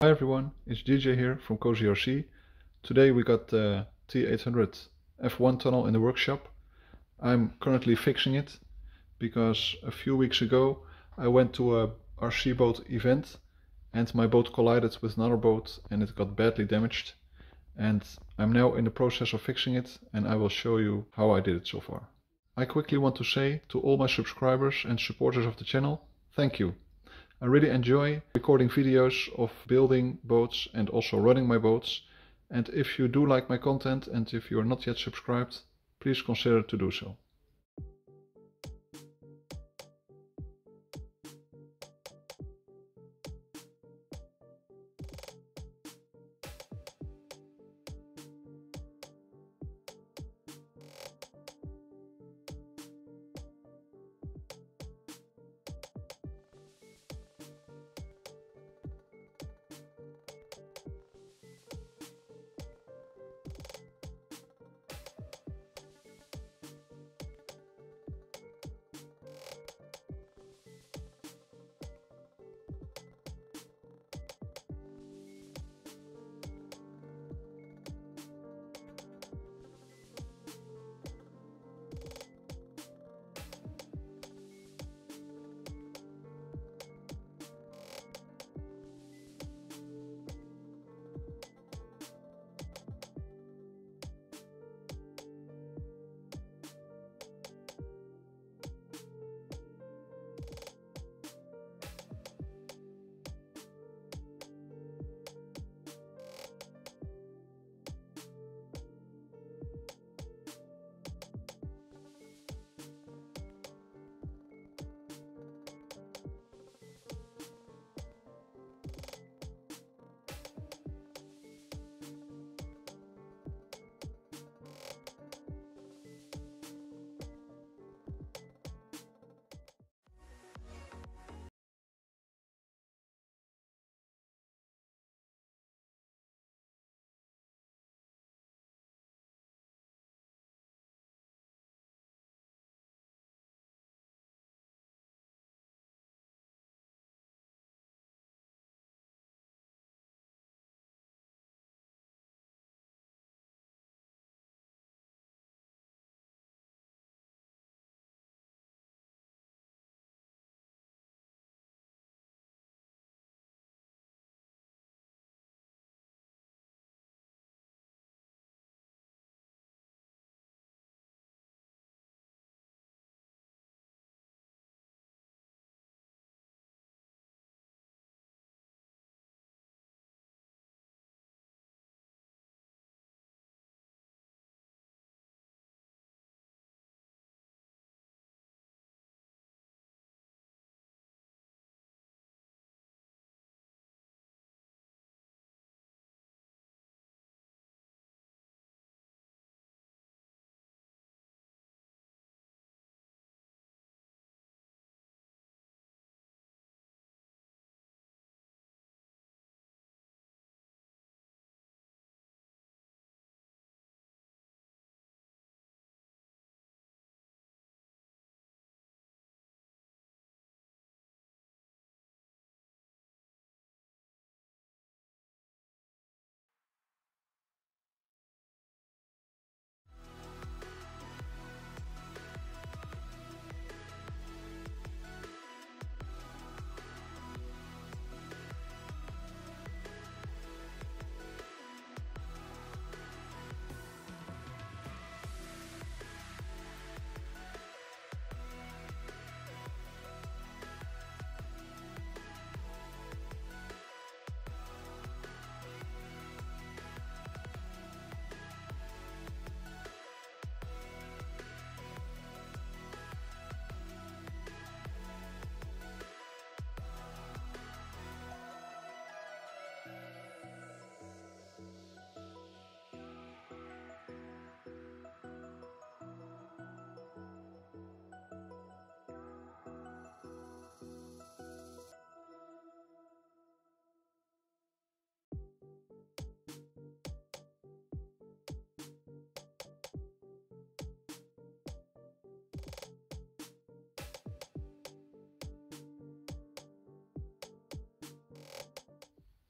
Hi everyone, it's DJ here from Cozy RC. Today we got the T800 F1 tunnel in the workshop. I'm currently fixing it because a few weeks ago I went to a RC boat event and my boat collided with another boat and it got badly damaged. And I'm now in the process of fixing it and I will show you how I did it so far. I quickly want to say to all my subscribers and supporters of the channel, thank you. I really enjoy recording videos of building boats and also running my boats. And if you do like my content and if you are not yet subscribed, please consider to do so.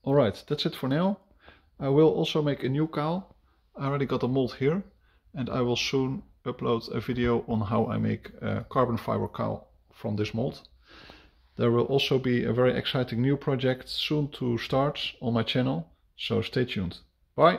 Alright, that's it for now. I will also make a new cowl. I already got a mold here, and I will soon upload a video on how I make a carbon fiber cowl from this mold. There will also be a very exciting new project soon to start on my channel, so stay tuned. Bye!